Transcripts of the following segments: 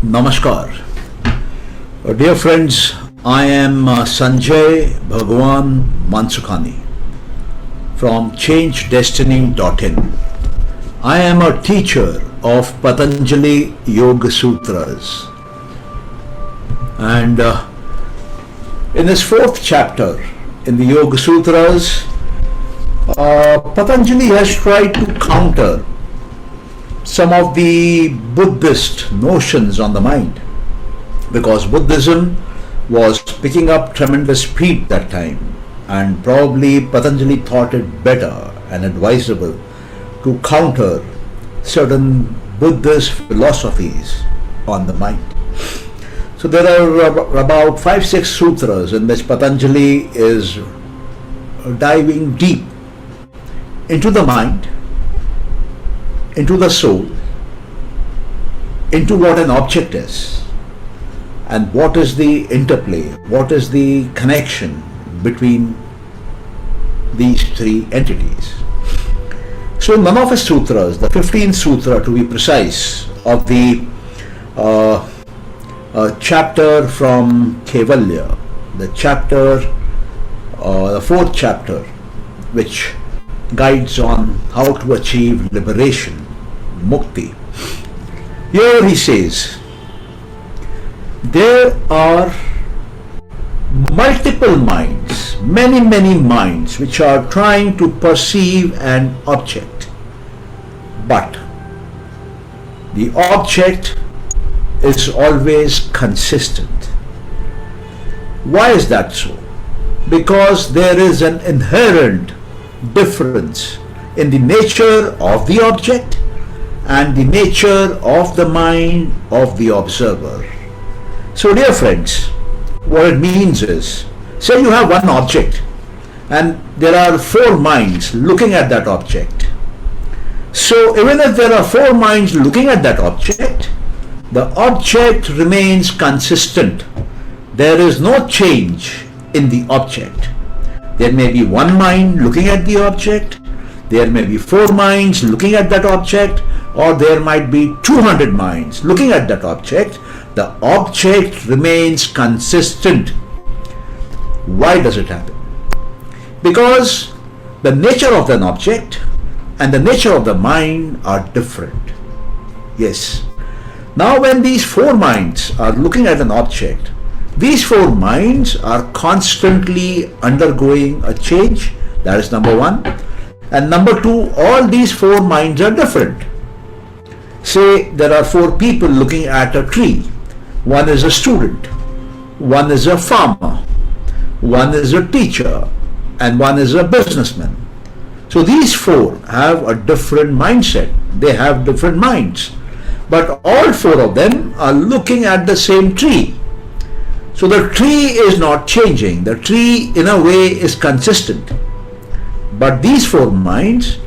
Namaskar. Dear friends, I am Sanjay Mansukhani from changedestiny.in. I am a teacher of Patanjali Yoga Sutras, and in this fourth chapter in the Yoga Sutras, Patanjali has tried to counter some of the Buddhist notions on the mind, because Buddhism was picking up tremendous speed that time, and probably Patanjali thought it better and advisable to counter certain Buddhist philosophies on the mind. So there are about 5-6 sutras in which Patanjali is diving deep into the mind, into the soul, into what an object is, and what is the interplay, what is the connection between these three entities. So in one of his sutras, the 15th sutra to be precise, of the chapter from Kaivalya, the fourth chapter, which guides on how to achieve liberation, Mukti. Here he says, there are multiple minds, many minds, which are trying to perceive an object, but the object is always consistent. Why is that so? Because there is an inherent difference in the nature of the object and the nature of the mind of the observer. So dear friends, what it means is, say you have one object and there are 4 minds looking at that object. So even if there are 4 minds looking at that object, the object remains consistent. There is no change in the object. There may be 1 mind looking at the object, there may be 4 minds looking at that object, or there might be 200 minds looking at that object. The object remains consistent. Why does it happen? Because the nature of an object and the nature of the mind are different. Yes. Now when these 4 minds are looking at an object, these 4 minds are constantly undergoing a change. That is number 1. And number 2, all these 4 minds are different. Say there are 4 people looking at a tree. One is a student, one is a farmer, one is a teacher, and one is a businessman. So these 4 have a different mindset. They have different minds. But all 4 of them are looking at the same tree. So the tree is not changing. The tree in a way is consistent. But these 4 minds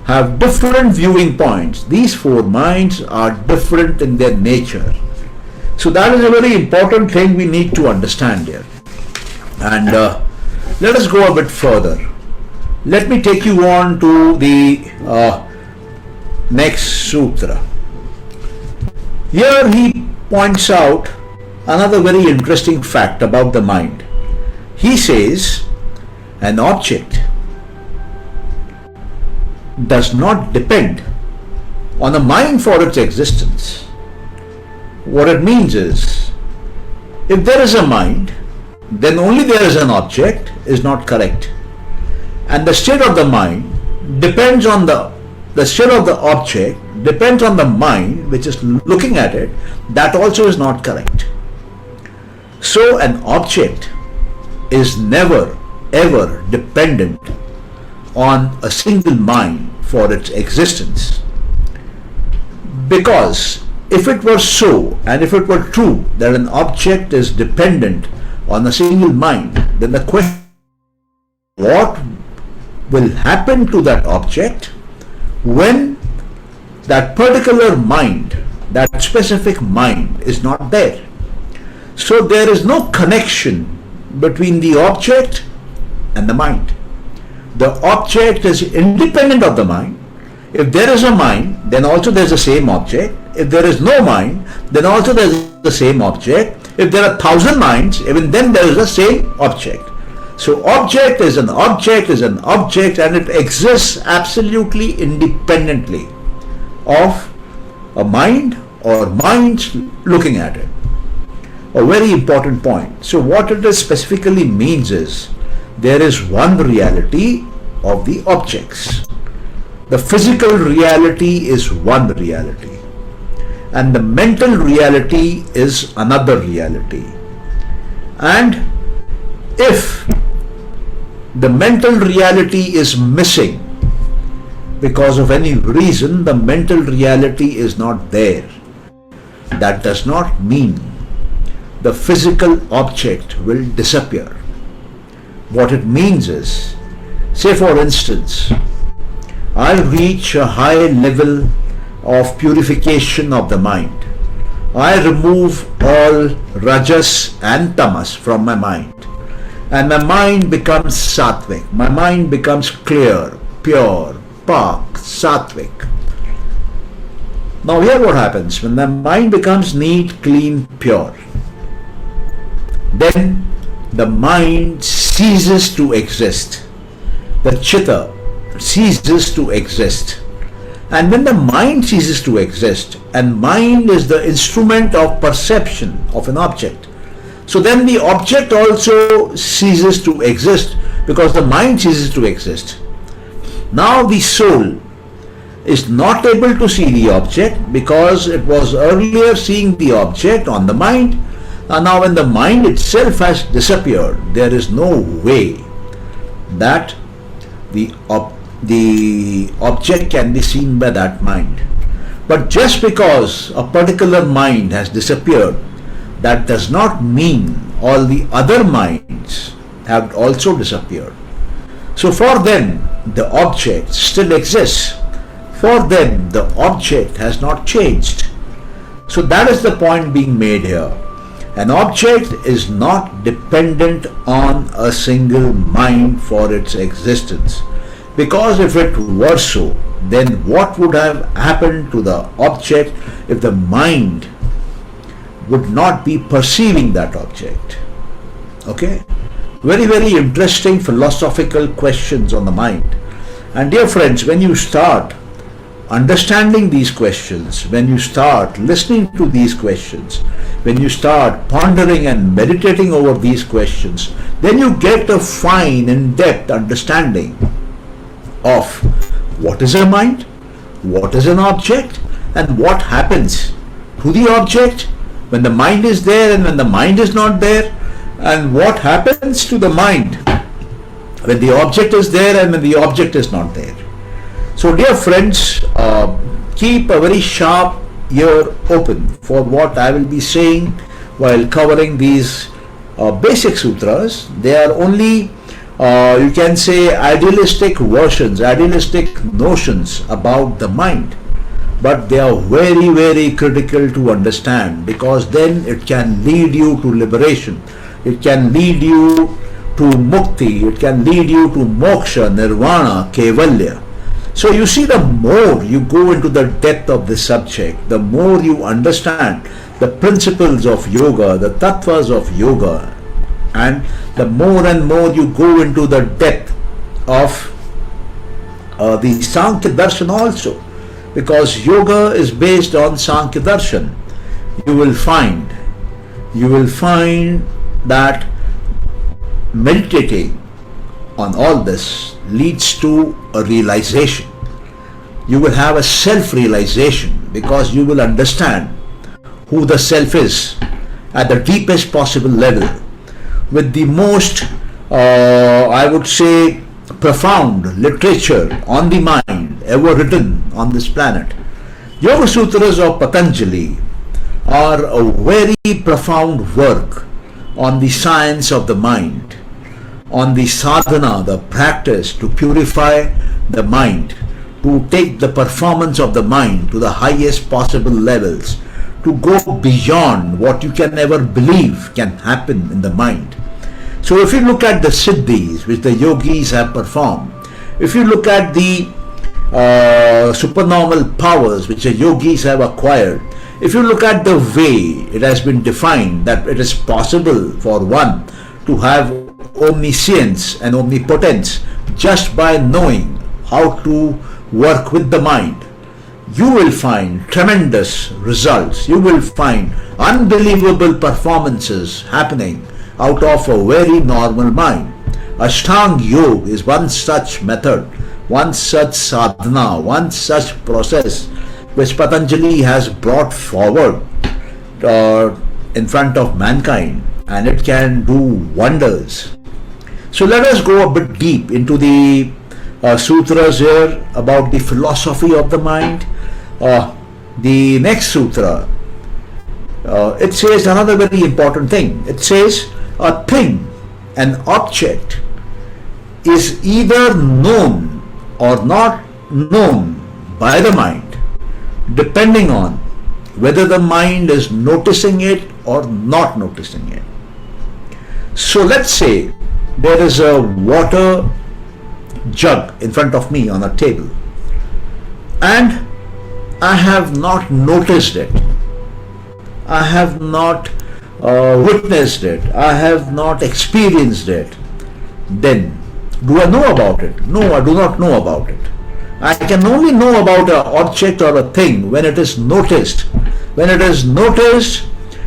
have different viewing points. These 4 minds are different in their nature. So that is a very important thing we need to understand here. And let us go a bit further. Let me take you on to the next sutra. Here he points out another very interesting fact about the mind. He says an object does not depend on the mind for its existence. What it means is, if there is a mind, then only there is an object is not correct. And the state of the mind depends on the state of the object depends on the mind which is looking at it. That also is not correct. So an object is never ever dependent on a single mind for its existence. Because if it were so, and if it were true that an object is dependent on a single mind, then the question, what will happen to that object when that particular mind, that specific mind, is not there? So there is no connection between the object and the mind. The object is independent of the mind. If there is a mind, then also there is the same object. if there is no mind, then also there is the same object. If there are 1,000 minds, even then there is the same object. So object is an object is an object, and it exists absolutely independently of a mind or minds looking at it. A very important point. So what it specifically means is there is one reality of the objects. The physical reality is one reality, and the mental reality is another reality. And if the mental reality is missing because of any reason, the mental reality is not there, that does not mean the physical object will disappear. What it means is, say for instance, I reach a high level of purification of the mind. I remove all rajas and tamas from my mind, and my mind becomes sattvic. My mind becomes clear, pure, pak, sattvic. Now here what happens, when the mind becomes neat, clean, pure, then the mind ceases to exist. The chitta ceases to exist. And when the mind ceases to exist, and mind is the instrument of perception of an object, so then the object also ceases to exist because the mind ceases to exist. Now the soul is not able to see the object because it was earlier seeing the object on the mind, and now when the mind itself has disappeared, there is no way that the object can be seen by that mind. But just because a particular mind has disappeared, that does not mean all the other minds have also disappeared. So for them, the object still exists. For them, the object has not changed. So that is the point being made here. An object is not dependent on a single mind for its existence. Because if it were so, then what would have happened to the object if the mind would not be perceiving that object? Okay? Very, very interesting philosophical questions on the mind. And dear friends, when you start understanding these questions, when you start listening to these questions, when you start pondering and meditating over these questions, then you get a fine, in-depth understanding of what is a mind, what is an object, and what happens to the object when the mind is there and when the mind is not there, and what happens to the mind when the object is there and when the object is not there. So dear friends, keep a very sharp ear open for what I will be saying while covering these basic sutras. They are only you can say idealistic versions, idealistic notions about the mind, but they are very, very critical to understand, because then it can lead you to liberation, it can lead you to mukti, it can lead you to moksha, nirvana, kaivalya. So you see, the more you go into the depth of this subject, the more you understand the principles of yoga, the tattvas of yoga, and the more and more you go into the depth of the Sankhya Darshan also, because yoga is based on Sankhya Darshan. You will find that meditating on all this leads to a realization. You will have a self-realization, because you will understand who the self is at the deepest possible level, with the most, I would say, profound literature on the mind ever written on this planet. Yoga Sutras of Patanjali are a very profound work on the science of the mind, on the sadhana, the practice to purify the mind, to take the performance of the mind to the highest possible levels, to go beyond what you can ever believe can happen in the mind. So if you look at the siddhis which the yogis have performed, if you look at the supernormal powers which the yogis have acquired, if you look at the way it has been defined that it is possible for one to have omniscience and omnipotence just by knowing how to work with the mind, you will find tremendous results. You will find unbelievable performances happening out of a very normal mind. Ashtanga Yoga is one such method, one such sadhana, one such process which Patanjali has brought forward in front of mankind, and it can do wonders. So let us go a bit deep into the sutras here about the philosophy of the mind. The next sutra, it says another very important thing. It says a thing, an object, is either known or not known by the mind, depending on whether the mind is noticing it or not noticing it. So let's say there is a water jug in front of me on a table, and I have not noticed it, I have not witnessed it, I have not experienced it. Then do I know about it? No, I do not know about it. I can only know about an object or a thing when it is noticed. When it is noticed,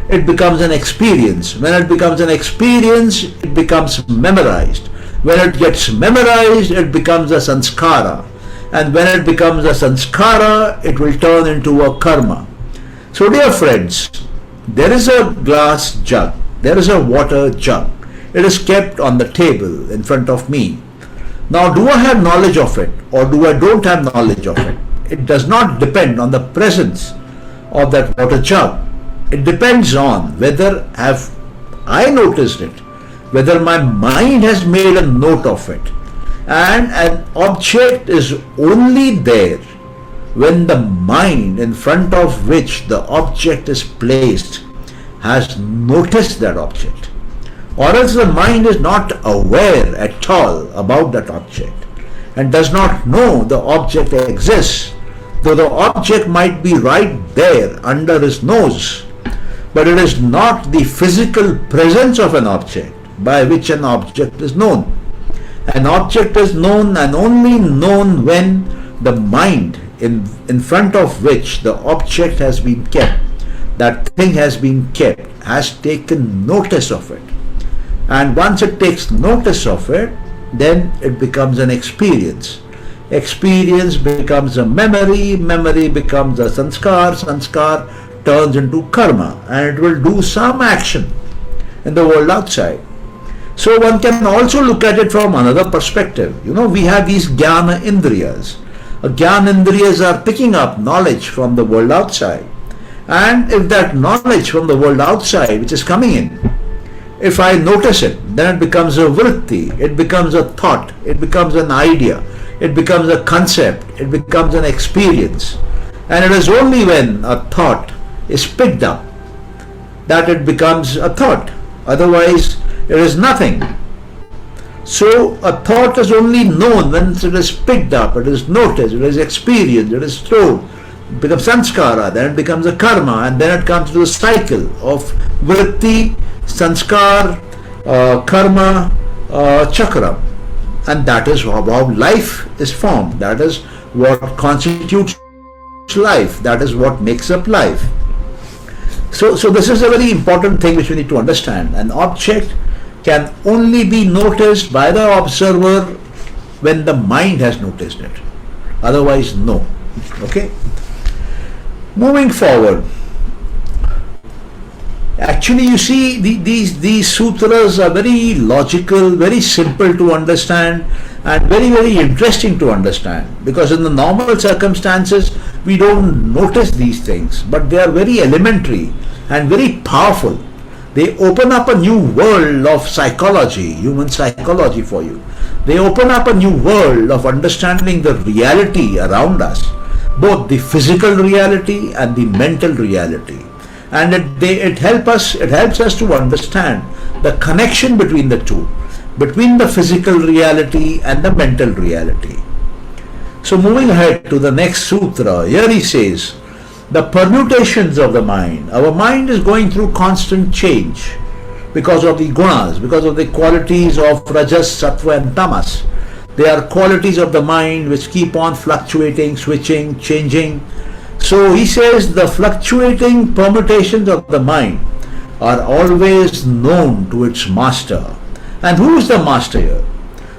it becomes an experience. When it becomes an experience, it becomes memorized. When it gets memorized, it becomes a sanskara. And when it becomes a sanskara, it will turn into a karma. So dear friends, there is a glass jug, there is a water jug. It is kept on the table in front of me. Now, do I have knowledge of it or do I don't have knowledge of it? It does not depend on the presence of that water jug. It depends on whether have I noticed it, whether my mind has made a note of it. And an object is only there when the mind in front of which the object is placed has noticed that object. Or else the mind is not aware at all about that object and does not know the object exists, though the object might be right there under his nose, but it is not the physical presence of an object by which an object is known. An object is known and only known when the mind in front of which the object has been kept, that thing has been kept, has taken notice of it. And once it takes notice of it, then it becomes an experience. Experience becomes a memory, memory becomes a sanskar, sanskar turns into karma, and it will do some action in the world outside. So one can also look at it from another perspective. We have these jnana indriyas. Jnana indriyas are picking up knowledge from the world outside. And if that knowledge from the world outside which is coming in, if I notice it, then it becomes a vritti, it becomes a thought, it becomes an idea, it becomes a concept, it becomes an experience. And it is only when a thought is picked up that it becomes a thought. Otherwise, it is nothing. So a thought is only known when it is picked up, it is noticed, it is experienced, it is stored. It becomes sanskara, then it becomes a karma, and then it comes to the cycle of vritti, sanskar, karma, chakra. And that is how life is formed. That is what constitutes life. That is what makes up life. So this is a very important thing which we need to understand. An object can only be noticed by the observer when the mind has noticed it. Otherwise, no. Okay? Moving forward. Actually, you see, these sutras are very logical, very simple to understand, and very, very interesting to understand. Because in the normal circumstances, we don't notice these things, but they are very elementary and very powerful. They open up a new world of psychology, human psychology for you. They open up a new world of understanding the reality around us, both the physical reality and the mental reality. And it helps us to understand the connection between the two, between the physical reality and the mental reality. So moving ahead to the next sutra, here he says, the permutations of the mind. Our mind is going through constant change because of the gunas, because of the qualities of rajas, sattva and tamas. They are qualities of the mind which keep on fluctuating, switching, changing. So he says the fluctuating permutations of the mind are always known to its master. And who is the master here?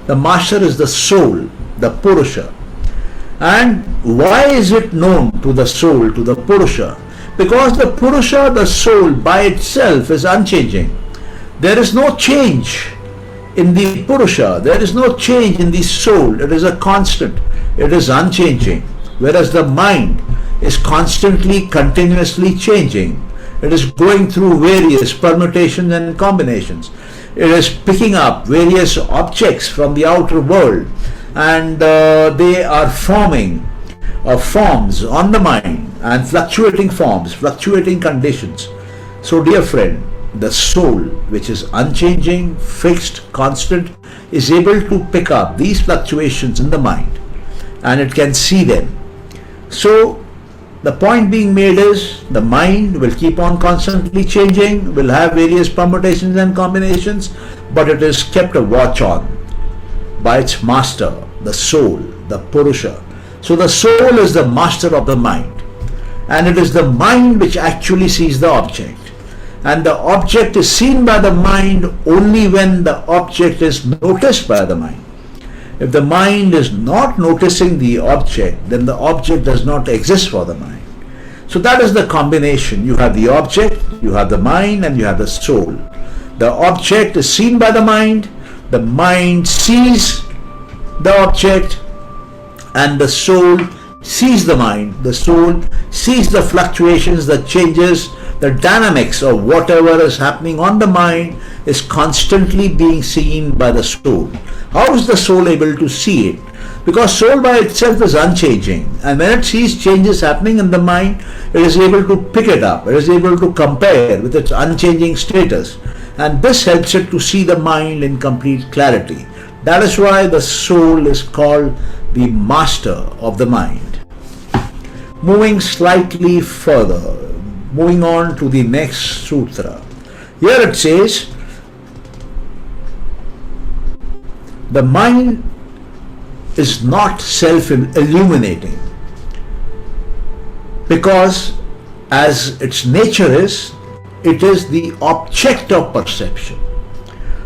The master is the soul, the Purusha. And why is it known to the soul, to the Purusha? Because the Purusha, the soul by itself is unchanging. There is no change in the Purusha, there is no change in the soul. It is a constant, it is unchanging. Whereas the mind is constantly, continuously changing. It is going through various permutations and combinations. It is picking up various objects from the outer world, and they are forming forms on the mind, and fluctuating forms, fluctuating conditions. So dear friend, the soul, which is unchanging, fixed, constant, is able to pick up these fluctuations in the mind, and it can see them. So the point being made is, the mind will keep on constantly changing, will have various permutations and combinations, but it is kept a watch on by its master, the soul, the Purusha. So the soul is the master of the mind, and it is the mind which actually sees the object. And the object is seen by the mind only when the object is noticed by the mind. If the mind is not noticing the object, then the object does not exist for the mind. So that is the combination. You have the object, you have the mind, and you have the soul. The object is seen by the mind sees the object, and the soul sees the mind. The soul sees the fluctuations, the changes, the dynamics of whatever is happening on the mind is constantly being seen by the soul. How is the soul able to see it? Because soul by itself is unchanging, and when it sees changes happening in the mind, it is able to pick it up, it is able to compare with its unchanging status, and this helps it to see the mind in complete clarity. That is why the soul is called the master of the mind. Moving slightly further, moving on to the next sutra. Here it says, the mind is not self-illuminating, because as its nature is, it is the object of perception.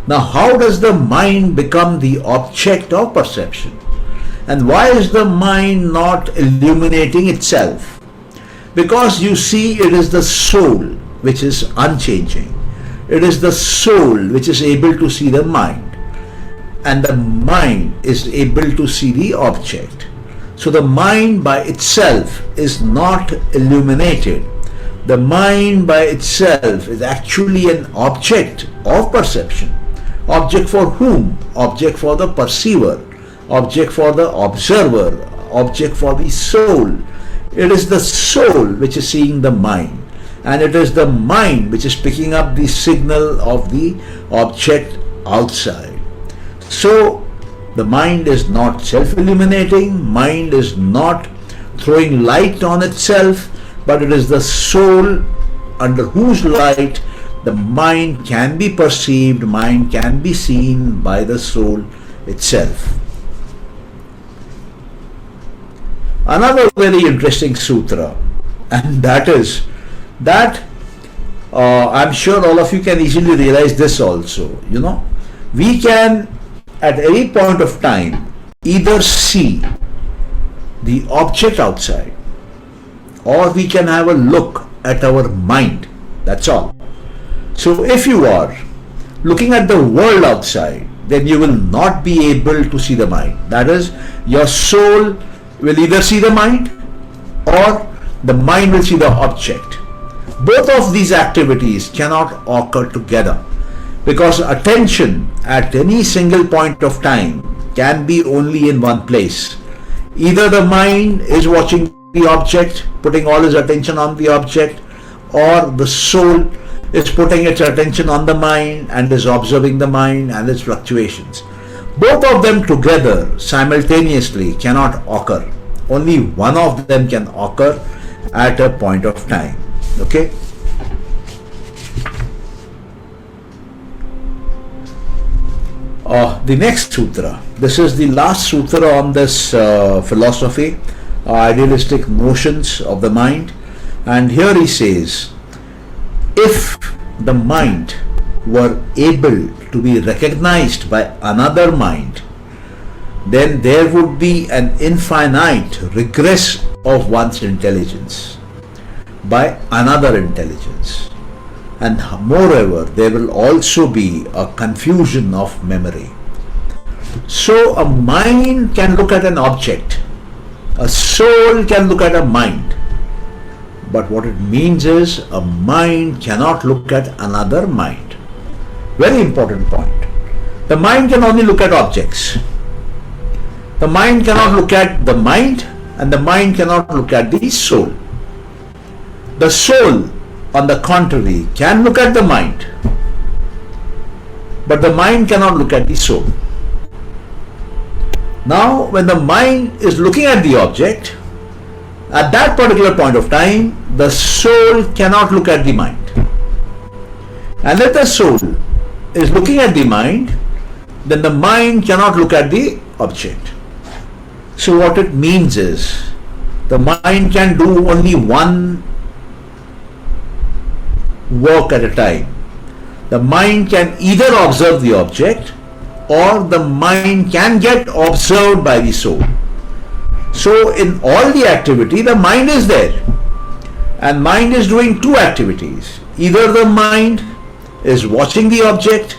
Now how does the mind become the object of perception? And why is the mind not illuminating itself? Because you see, it is the soul which is unchanging. It is the soul which is able to see the mind, and the mind is able to see the object. So the mind by itself is not illuminated. The mind by itself is actually an object of perception. Object for whom? Object for the perceiver, object for the observer, object for the soul. It is the soul which is seeing the mind, and it is the mind which is picking up the signal of the object outside. So the mind is not self-illuminating, mind is not throwing light on itself, but it is the soul under whose light the mind can be perceived, mind can be seen by the soul itself. Another very interesting sutra, and that is that I'm sure all of you can easily realize this also. We can at any point of time either see the object outside, or we can have a look at our mind. That's all. So if you are looking at the world outside, then you will not be able to see the mind. That is, your soul will either see the mind, or the mind will see the object. Both of these activities cannot occur together, because attention at any single point of time can be only in one place. Either the mind is watching the object, putting all its attention on the object, or the soul is putting its attention on the mind and is observing the mind and its fluctuations. both of them together simultaneously cannot occur. Only one of them can occur at a point of time. Okay? The next sutra. This is the last sutra on this philosophy, idealistic notions of the mind. And here he says, if the mind were able to be recognized by another mind, then there would be an infinite regress of one's intelligence by another intelligence. And moreover, there will also be a confusion of memory. So a mind can look at an object, a soul can look at a mind. But what it means is a mind cannot look at another mind. Very important point. The mind can only look at objects. The mind cannot look at the mind, and the mind cannot look at the soul. The soul, on the contrary, can look at the mind, but the mind cannot look at the soul. Now, when the mind is looking at the object, at that particular point of time, the soul cannot look at the mind. And if the soul is looking at the mind, then the mind cannot look at the object. So what it means is, the mind can do only one work at a time. The mind can either observe the object, or the mind can get observed by the soul. So in all the activity, the mind is there, and mind is doing two activities. Either the mind is watching the object,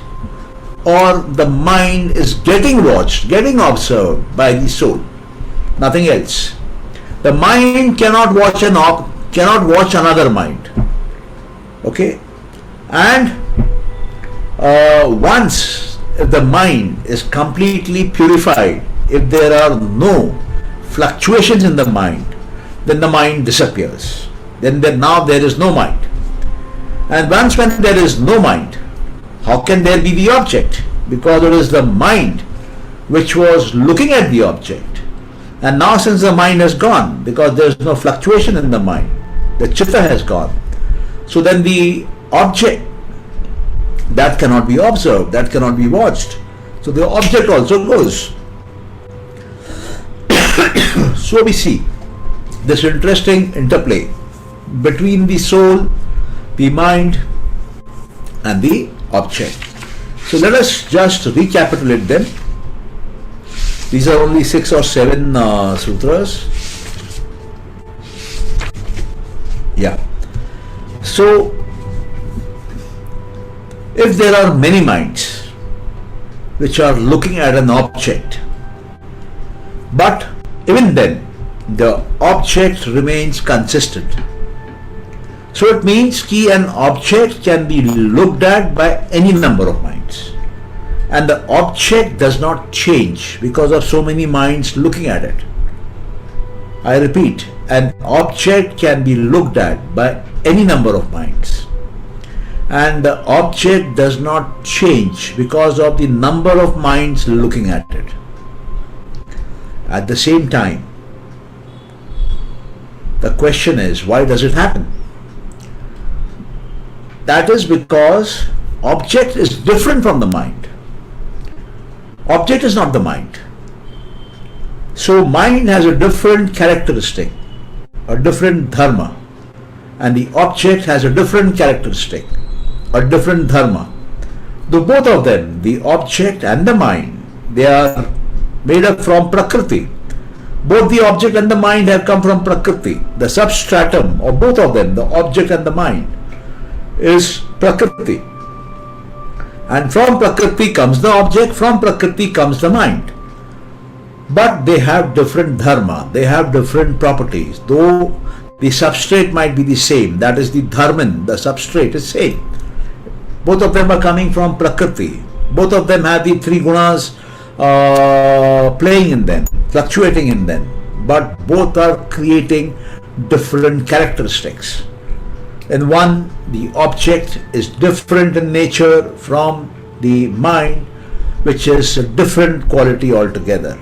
or the mind is getting watched, getting observed by the soul. Nothing else. The mind cannot watch another mind. Okay, and once the mind is completely purified, if there are no fluctuations in the mind, then the mind disappears. Then now there is no mind. And once when there is no mind, how can there be the object? Because it is the mind which was looking at the object. And now since the mind has gone, because there is no fluctuation in the mind, the chitta has gone. So then the object, that cannot be observed, that cannot be watched. So the object also goes. So we see this interesting interplay between the soul, the mind, and the object. So let us just recapitulate them. These are only 6 or 7 sutras. Yeah. So, if there are many minds which are looking at an object, but even then the object remains consistent. So it means that an object can be looked at by any number of minds, and the object does not change because of so many minds looking at it. I repeat, an object can be looked at by any number of minds, and the object does not change because of the number of minds looking at it. At the same time, the question is, why does it happen? That is because object is different from the mind. Object is not the mind. So mind has a different characteristic, a different dharma, and the object has a different characteristic, a different dharma. Though both of them, the object and the mind, they are made up from Prakriti. Both the object and the mind have come from Prakriti. The substratum of both of them, the object and the mind, is Prakriti. And from Prakriti comes the object, from Prakriti comes the mind. But they have different dharma, they have different properties. Though the substrate might be the same, that is the dharman, the substrate is same. Both of them are coming from Prakriti. Both of them have the three gunas playing in them, fluctuating in them. But both are creating different characteristics. In one, the object is different in nature from the mind, which is a different quality altogether.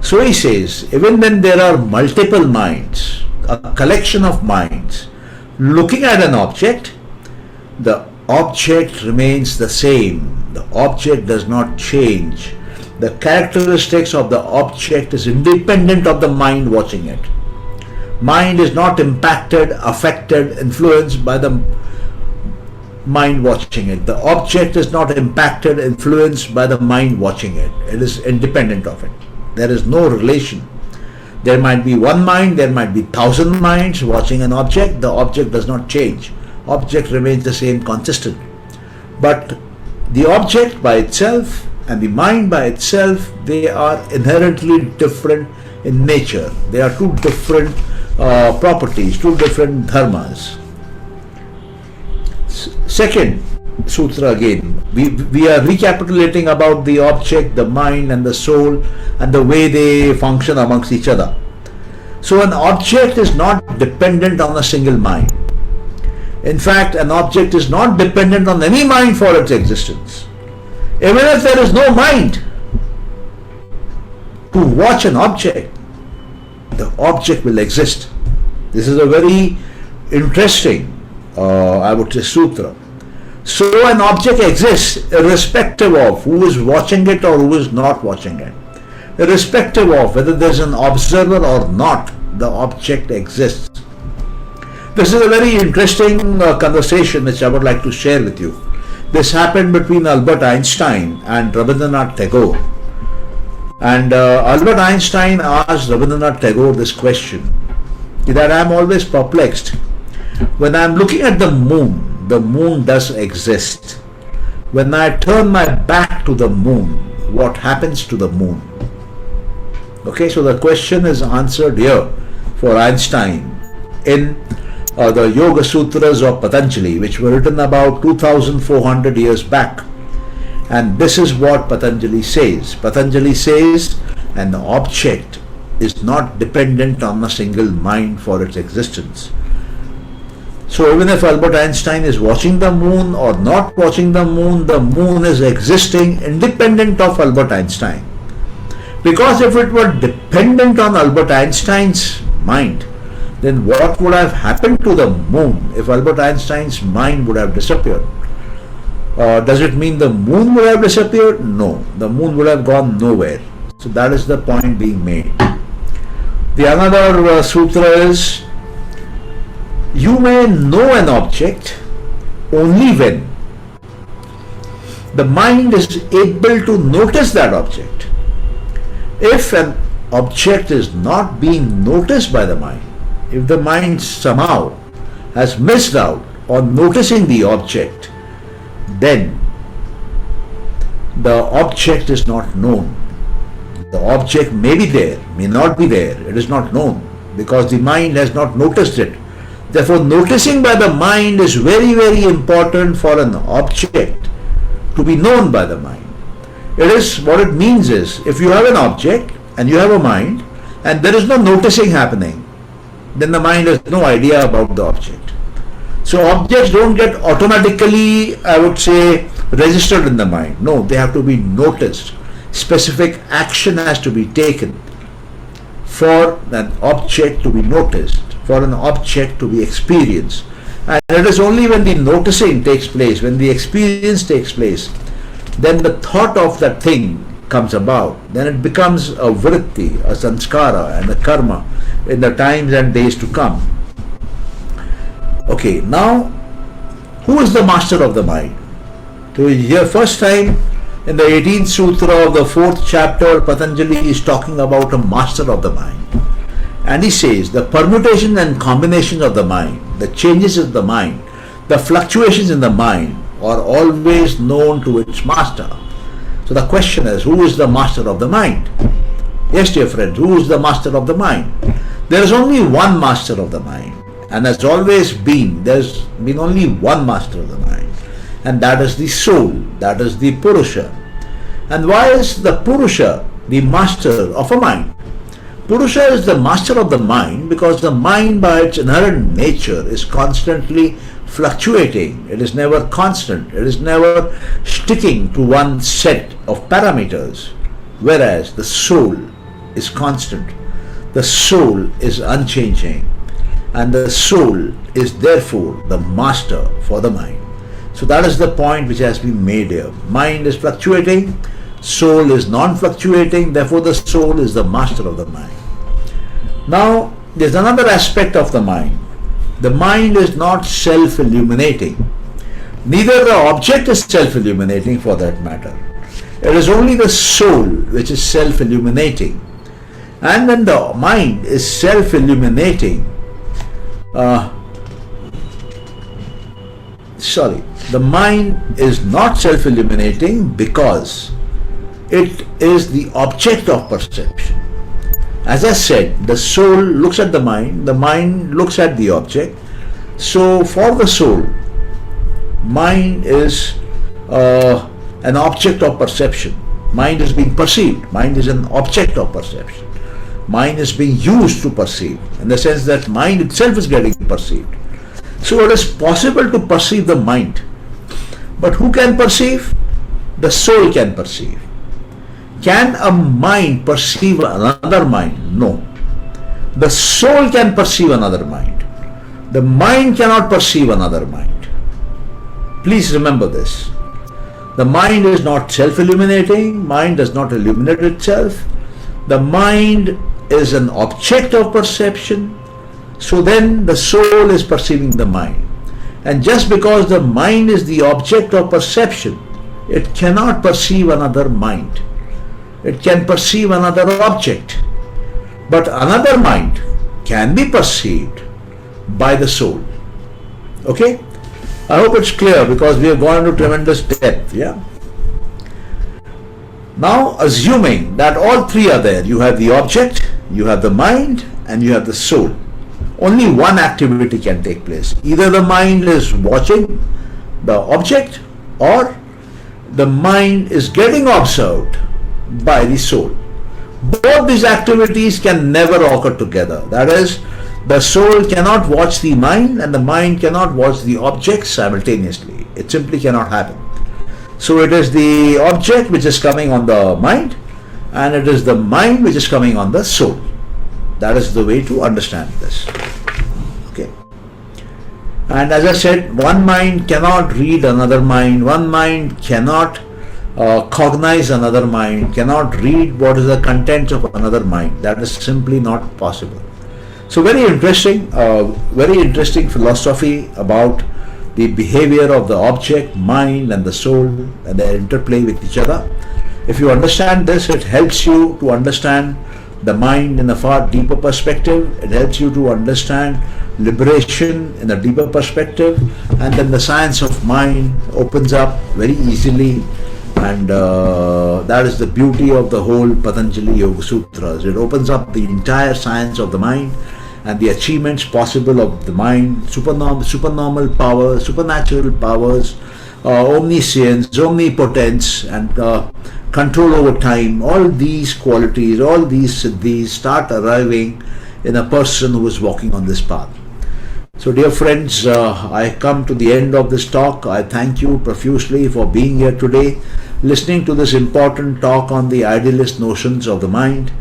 So he says, even when there are multiple minds, a collection of minds, looking at an object, the object remains the same. The object does not change. The characteristics of the object is independent of the mind watching it. Mind is not impacted, affected, influenced by the mind watching it. The object is not impacted, influenced by the mind watching it. It is independent of it. There is no relation. There might be one mind, there might be 1,000 minds watching an object. The object does not change. Object remains the same, consistent. But the object by itself and the mind by itself, they are inherently different in nature. They are two different properties, two different dharmas. Second sutra again, we are recapitulating about the object, the mind and the soul and the way they function amongst each other. So an object is not dependent on a single mind. In fact, an object is not dependent on any mind for its existence. Even if there is no mind to watch an object, the object will exist. This is a very interesting, I would say, sutra. So an object exists irrespective of who is watching it or who is not watching it. Irrespective of whether there is an observer or not, the object exists. This is a very interesting conversation which I would like to share with you. This happened between Albert Einstein and Rabindranath Tagore. And Albert Einstein asked Rabindranath Tagore this question, that I am always perplexed. When I am looking at the moon does exist. When I turn my back to the moon, what happens to the moon? Okay, so the question is answered here for Einstein in the Yoga Sutras of Patanjali, which were written about 2400 years back. And this is what Patanjali says. Patanjali says, an object is not dependent on a single mind for its existence. So even if Albert Einstein is watching the moon or not watching the moon is existing independent of Albert Einstein. Because if it were dependent on Albert Einstein's mind, then what would have happened to the moon if Albert Einstein's mind would have disappeared? Does it mean the moon would have disappeared? No, the moon would have gone nowhere. So that is the point being made. The another sutra is, you may know an object only when the mind is able to notice that object. If an object is not being noticed by the mind, if the mind somehow has missed out on noticing the object, then the object is not known. The object may be there, may not be there, it is not known because the mind has not noticed it. Therefore, noticing by the mind is very, very important for an object to be known by the mind. It is, what it means is, if you have an object and you have a mind and there is no noticing happening, then the mind has no idea about the object. So objects don't get automatically, I would say, registered in the mind. No, they have to be noticed. Specific action has to be taken for an object to be noticed, for an object to be experienced. And it is only when the noticing takes place, when the experience takes place, then the thought of that thing comes about. Then it becomes a vritti, a sanskara and a karma in the times and days to come. Okay, now who is the master of the mind? So here first time in the 18th sutra of the 4th chapter, Patanjali is talking about a master of the mind. And he says the permutations and combinations of the mind, the changes of the mind, the fluctuations in the mind are always known to its master. So the question is, who is the master of the mind? Yes, dear friends, who is the master of the mind? There is only one master of the mind, and has always been, there's been only one master of the mind, and that is the soul, that is the Purusha. And why is the Purusha the master of a mind? Purusha is the master of the mind because the mind by its inherent nature is constantly fluctuating, it is never constant, it is never sticking to one set of parameters, whereas the soul is constant, the soul is unchanging, and the soul is therefore the master for the mind. So that is the point which has been made here. Mind is fluctuating, soul is non-fluctuating, therefore the soul is the master of the mind. Now, there's another aspect of the mind. The mind is not self-illuminating. Neither the object is self-illuminating for that matter. It is only the soul which is self-illuminating. And when the mind is self-illuminating, the mind is not self-illuminating because it is the object of perception. As I said, the soul looks at the mind looks at the object. So for the soul, mind is an object of perception. Mind is being perceived. Mind is an object of perception. Mind is being used to perceive, in the sense that mind itself is getting perceived. So it is possible to perceive the mind. But who can perceive? The soul can perceive. Can a mind perceive another mind? No. The soul can perceive another mind. The mind cannot perceive another mind. Please remember this. The mind is not self-illuminating. Mind does not illuminate itself. The mind is an object of perception. So then the soul is perceiving the mind. And just because the mind is the object of perception, it cannot perceive another mind. It can perceive another object. But another mind can be perceived by the soul. Okay? I hope it's clear, because we have gone into tremendous depth. Yeah. Now, assuming that all three are there, you have the object, you have the mind, and you have the soul. Only one activity can take place. Either the mind is watching the object, or the mind is getting observed by the soul. Both these activities can never occur together. That is, the soul cannot watch the mind and the mind cannot watch the object simultaneously. It simply cannot happen. So it is the object which is coming on the mind, and it is the mind which is coming on the soul. That is the way to understand this. Okay. And as I said, one mind cannot read another mind. One mind cannot cognize another mind, cannot read what is the content of another mind. That is simply not possible. So very interesting philosophy about the behavior of the object, mind and the soul, and their interplay with each other. If you understand this, it helps you to understand the mind in a far deeper perspective. It helps you to understand liberation in a deeper perspective, and then the science of mind opens up very easily. And that is the beauty of the whole Patanjali Yoga Sutras. It opens up the entire science of the mind and the achievements possible of the mind, supernormal powers, supernatural powers, omniscience, omnipotence, and control over time. All these qualities, all these siddhis start arriving in a person who is walking on this path. So dear friends, I come to the end of this talk. I thank you profusely for being here today, listening to this important talk on the idealist notions of the mind,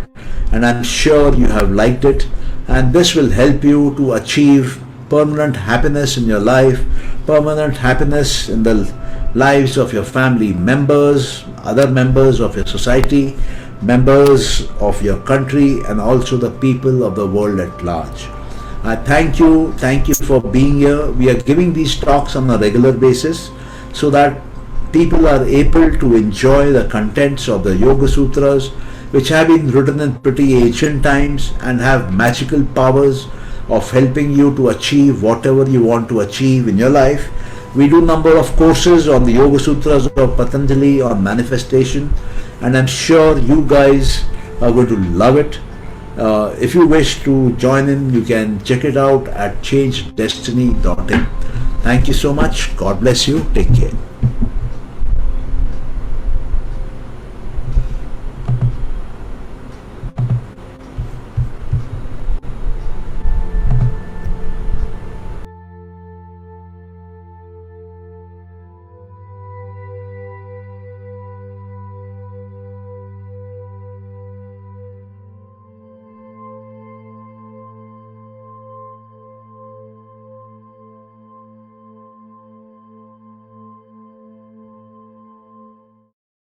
and I'm sure you have liked it, and this will help you to achieve permanent happiness in your life, permanent happiness in the lives of your family members, other members of your society, members of your country, and also the people of the world at large. I thank you for being here. We are giving these talks on a regular basis so that people are able to enjoy the contents of the Yoga Sutras, which have been written in pretty ancient times and have magical powers of helping you to achieve whatever you want to achieve in your life. We do a number of courses on the Yoga Sutras of Patanjali on manifestation, and I'm sure you guys are going to love it. If you wish to join in, you can check it out at changedestiny.in. Thank you so much. God bless you. Take care.